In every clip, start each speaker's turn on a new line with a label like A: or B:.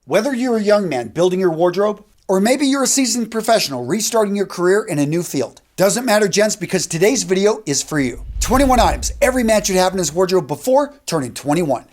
A: Whether you're a young man building your wardrobe, or maybe you're a seasoned professional restarting your career in a new field, doesn't matter, gents, because today's video is for you. 21 items every man should have in his wardrobe before turning 21.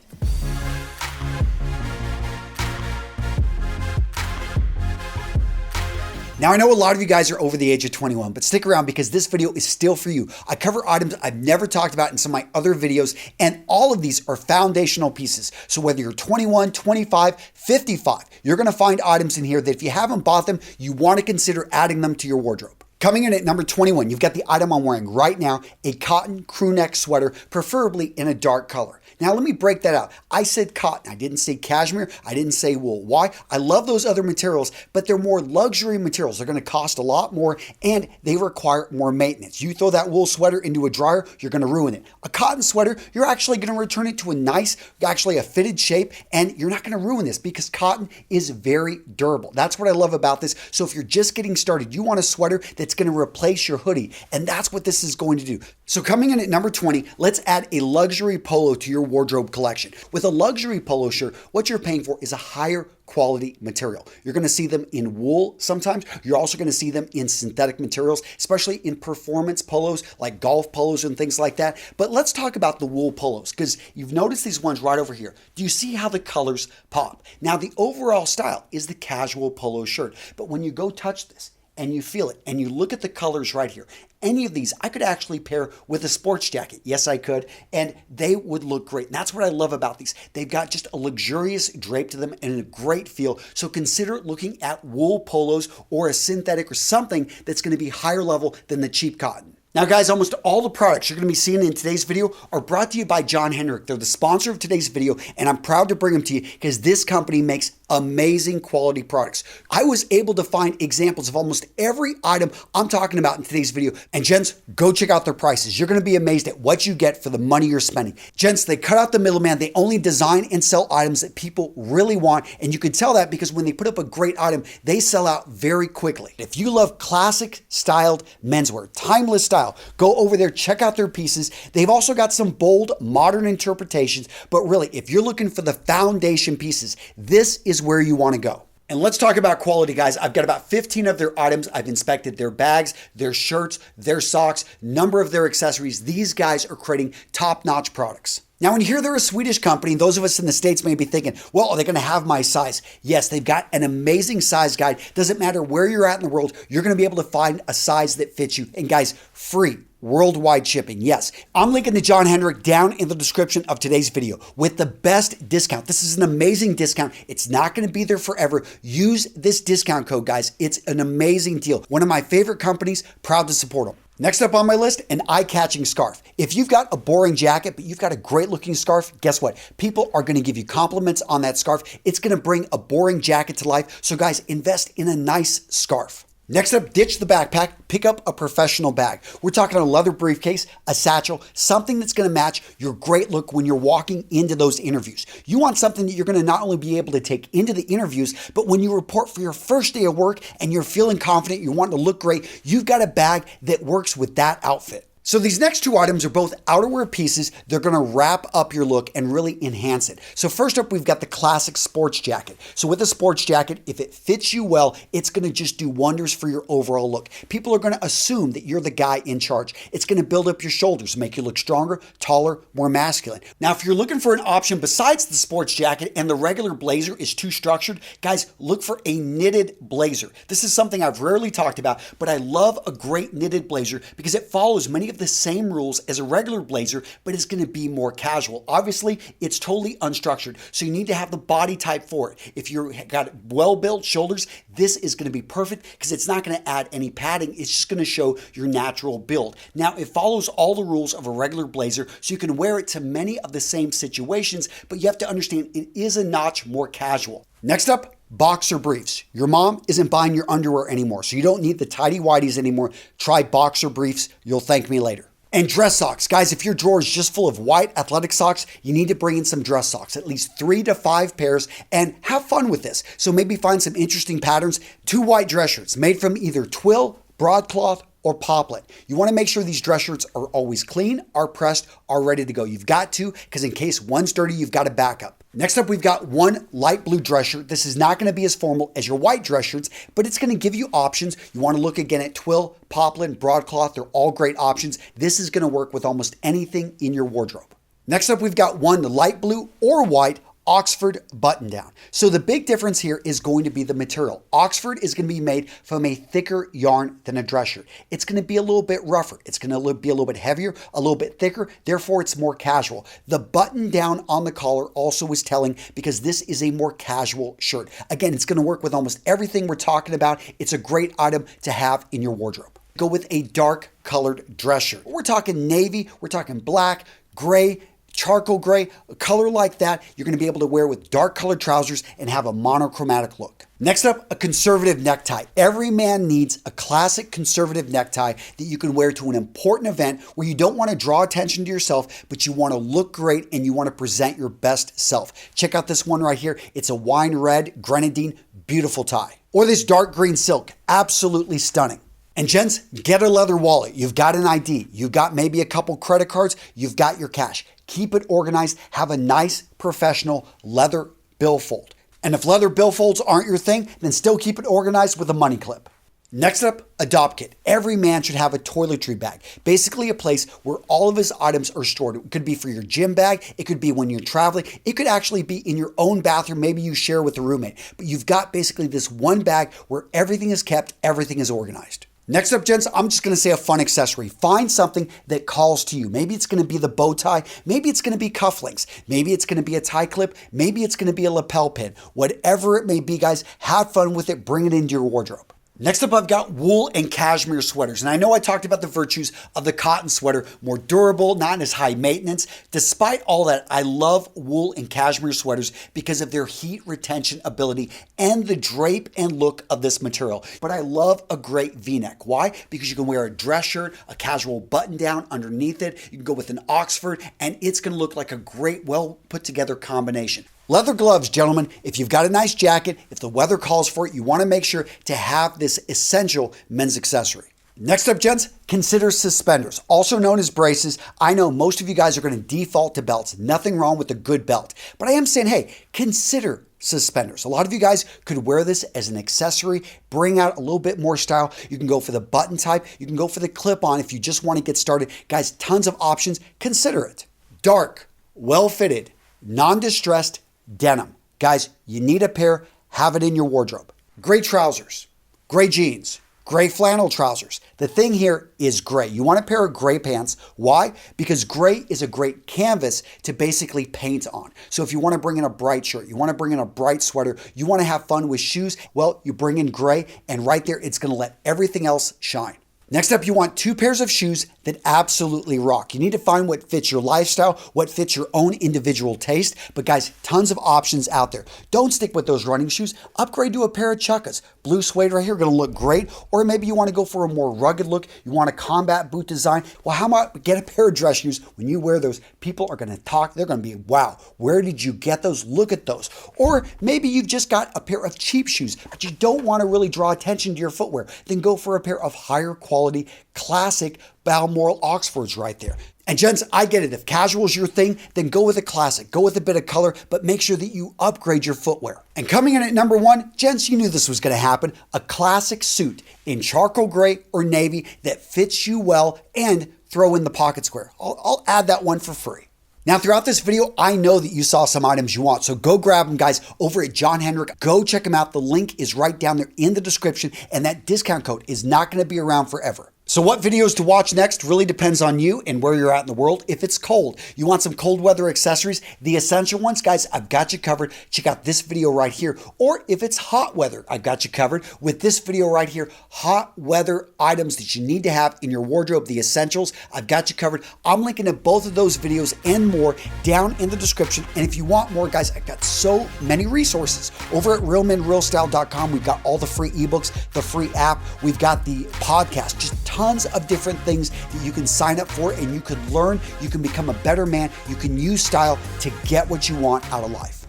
A: Now, I know a lot of you guys are over the age of 21, but stick around because this video is still for you. I cover items I've never talked about in some of my other videos, and all of these are foundational pieces. So whether you're 21, 25, 55, you're gonna find items in here that if you haven't bought them, you wanna consider adding them to your wardrobe. Coming in at number 21, you've got the item I'm wearing right now, a cotton crew neck sweater, preferably in a dark color. Now, let me break that out. I said cotton. I didn't say cashmere. I didn't say wool. Why? I love those other materials, but they're more luxury materials. They're going to cost a lot more, and they require more maintenance. You throw that wool sweater into a dryer, you're going to ruin it. A cotton sweater, you're actually going to return it to a nice, actually a fitted shape, and you're not going to ruin this because cotton is very durable. That's what I love about this. So if you're just getting started, you want a sweater that's going to replace your hoodie, and that's what this is going to do. So coming in at number 20, let's add a luxury polo to your wardrobe collection. With a luxury polo shirt, what you're paying for is a higher quality material. You're going to see them in wool sometimes. You're also going to see them in synthetic materials, especially in performance polos like golf polos and things like that. But let's talk about the wool polos because you've noticed these ones right over here. Do you see how the colors pop? Now, the overall style is the casual polo shirt, but when you go touch this, and you feel it, and you look at the colors right here. Any of these, I could actually pair with a sports jacket. Yes, I could, and they would look great. And that's what I love about these. They've got just a luxurious drape to them and a great feel. So consider looking at wool polos or a synthetic or something that's going to be higher level than the cheap cotton. Now, guys, almost all the products you're going to be seeing in today's video are brought to you by John Hendrick. They're the sponsor of today's video, and I'm proud to bring them to you because this company makes amazing quality products. I was able to find examples of almost every item I'm talking about in today's video. And gents, go check out their prices. You're going to be amazed at what you get for the money you're spending. Gents, they cut out the middleman. They only design and sell items that people really want. And you can tell that because when they put up a great item, they sell out very quickly. If you love classic styled menswear, timeless style, go over there, check out their pieces. They've also got some bold, modern interpretations. But really, if you're looking for the foundation pieces, this is where you want to go. And let's talk about quality, guys. I've got about 15 of their items. I've inspected their bags, their shirts, their socks, number of their accessories. These guys are creating top-notch products. Now, when you hear they're a Swedish company, those of us in the States may be thinking, well, are they going to have my size? Yes, they've got an amazing size guide. Doesn't matter where you're at in the world, you're going to be able to find a size that fits you. And guys, free worldwide shipping. Yes, I'm linking to John Hendrick down in the description of today's video with the best discount. This is an amazing discount. It's not going to be there forever. Use this discount code, guys. It's an amazing deal. One of my favorite companies, proud to support them. Next up on my list, an eye-catching scarf. If you've got a boring jacket, but you've got a great-looking scarf, guess what? People are going to give you compliments on that scarf. It's going to bring a boring jacket to life. So guys, invest in a nice scarf. Next up, ditch the backpack, pick up a professional bag. We're talking a leather briefcase, a satchel, something that's going to match your great look when you're walking into those interviews. You want something that you're going to not only be able to take into the interviews, but when you report for your first day of work and you're feeling confident, you want to look great, you've got a bag that works with that outfit. So these next two items are both outerwear pieces. They're going to wrap up your look and really enhance it. So first up, we've got the classic sports jacket. So with a sports jacket, if it fits you well, it's going to just do wonders for your overall look. People are going to assume that you're the guy in charge. It's going to build up your shoulders, make you look stronger, taller, more masculine. Now, if you're looking for an option besides the sports jacket and the regular blazer is too structured, guys, look for a knitted blazer. This is something I've rarely talked about, but I love a great knitted blazer because it follows many of the same rules as a regular blazer, but it's going to be more casual. Obviously, it's totally unstructured, so you need to have the body type for it. If you've got well-built shoulders, this is going to be perfect because it's not going to add any padding. It's just going to show your natural build. Now, it follows all the rules of a regular blazer, so you can wear it to many of the same situations, but you have to understand it is a notch more casual. Next up, boxer briefs. Your mom isn't buying your underwear anymore, so you don't need the tighty-whities anymore. Try boxer briefs. You'll thank me later. And dress socks. Guys, if your drawer is just full of white athletic socks, you need to bring in some dress socks, at least 3 to 5 pairs, and have fun with this. So maybe find some interesting patterns. 2 white dress shirts made from either twill, broadcloth, or poplin. You want to make sure these dress shirts are always clean, are pressed, are ready to go. You've got to, because in case one's dirty, you've got a backup. Next up, we've got one light blue dress shirt. This is not going to be as formal as your white dress shirts, but it's going to give you options. You want to look again at twill, poplin, broadcloth. They're all great options. This is going to work with almost anything in your wardrobe. Next up, we've got one light blue or white Oxford button down. So the big difference here is going to be the material. Oxford is going to be made from a thicker yarn than a dress shirt. It's going to be a little bit rougher. It's going to be a little bit heavier, a little bit thicker. Therefore, it's more casual. The button down on the collar also is telling because this is a more casual shirt. Again, it's going to work with almost everything we're talking about. It's a great item to have in your wardrobe. Go with a dark colored dress shirt. We're talking navy, we're talking black, gray, charcoal gray, a color like that, you're going to be able to wear with dark colored trousers and have a monochromatic look. Next up, a conservative necktie. Every man needs a classic conservative necktie that you can wear to an important event where you don't want to draw attention to yourself, but you want to look great and you want to present your best self. Check out this one right here. It's a wine red grenadine, beautiful tie. Or this dark green silk, absolutely stunning. And gents, get a leather wallet. You've got an ID. You've got maybe a couple credit cards. You've got your cash. Keep it organized. Have a nice, professional leather billfold. And if leather billfolds aren't your thing, then still keep it organized with a money clip. Next up, a Dopp kit. Every man should have a toiletry bag. Basically a place where all of his items are stored. It could be for your gym bag. It could be when you're traveling. It could actually be in your own bathroom. Maybe you share with a roommate. But you've got basically this one bag where everything is kept, everything is organized. Next up, gents, I'm just going to say a fun accessory. Find something that calls to you. Maybe it's going to be the bow tie. Maybe it's going to be cufflinks. Maybe it's going to be a tie clip. Maybe it's going to be a lapel pin. Whatever it may be, guys, have fun with it. Bring it into your wardrobe. Next up, I've got wool and cashmere sweaters. And I know I talked about the virtues of the cotton sweater, more durable, not as high maintenance. Despite all that, I love wool and cashmere sweaters because of their heat retention ability and the drape and look of this material. But I love a great V-neck. Why? Because you can wear a dress shirt, a casual button down underneath it. You can go with an Oxford, and it's going to look like a great, well put together combination. Leather gloves, gentlemen. If you've got a nice jacket, if the weather calls for it, you want to make sure to have this essential men's accessory. Next up, gents, consider suspenders, also known as braces. I know most of you guys are going to default to belts. Nothing wrong with a good belt. But I am saying, hey, consider suspenders. A lot of you guys could wear this as an accessory, bring out a little bit more style. You can go for the button type. You can go for the clip-on if you just want to get started. Guys, tons of options. Consider it. Dark, well-fitted, non-distressed, denim. Guys, you need a pair, have it in your wardrobe. Gray trousers, gray jeans, gray flannel trousers. The thing here is gray. You want a pair of gray pants. Why? Because gray is a great canvas to basically paint on. So if you want to bring in a bright shirt, you want to bring in a bright sweater, you want to have fun with shoes, well, you bring in gray, and right there, it's going to let everything else shine. Next up, you want two pairs of shoes that absolutely rock. You need to find what fits your lifestyle, what fits your own individual taste. But guys, tons of options out there. Don't stick with those running shoes. Upgrade to a pair of chukkas. Blue suede right here, going to look great. Or maybe you want to go for a more rugged look. You want a combat boot design. Well, how about get a pair of dress shoes? When you wear those, people are going to talk. They're going to be, wow, where did you get those? Look at those. Or maybe you've just got a pair of cheap shoes, but you don't want to really draw attention to your footwear. Then go for a pair of higher quality, classic Balmoral Oxfords right there. And gents, I get it. If casual is your thing, then go with a classic. Go with a bit of color, but make sure that you upgrade your footwear. And coming in at number one, gents, you knew this was going to happen. A classic suit in charcoal gray or navy that fits you well, and throw in the pocket square. I'll add that one for free. Now, throughout this video, I know that you saw some items you want, so go grab them, guys, over at John Hendrick. Go check them out. The link is right down there in the description, and that discount code is not going to be around forever. So what videos to watch next really depends on you and where you're at in the world. If it's cold, you want some cold weather accessories, the essential ones, guys, I've got you covered. Check out this video right here. Or if it's hot weather, I've got you covered with this video right here. Hot weather items that you need to have in your wardrobe, the essentials, I've got you covered. I'm linking to both of those videos and more down in the description. And if you want more, guys, I've got so many resources. Over at realmenrealstyle.com, we've got all the free ebooks, the free app. We've got the podcast, just tons of different things that you can sign up for, and you can learn, you can become a better man, you can use style to get what you want out of life.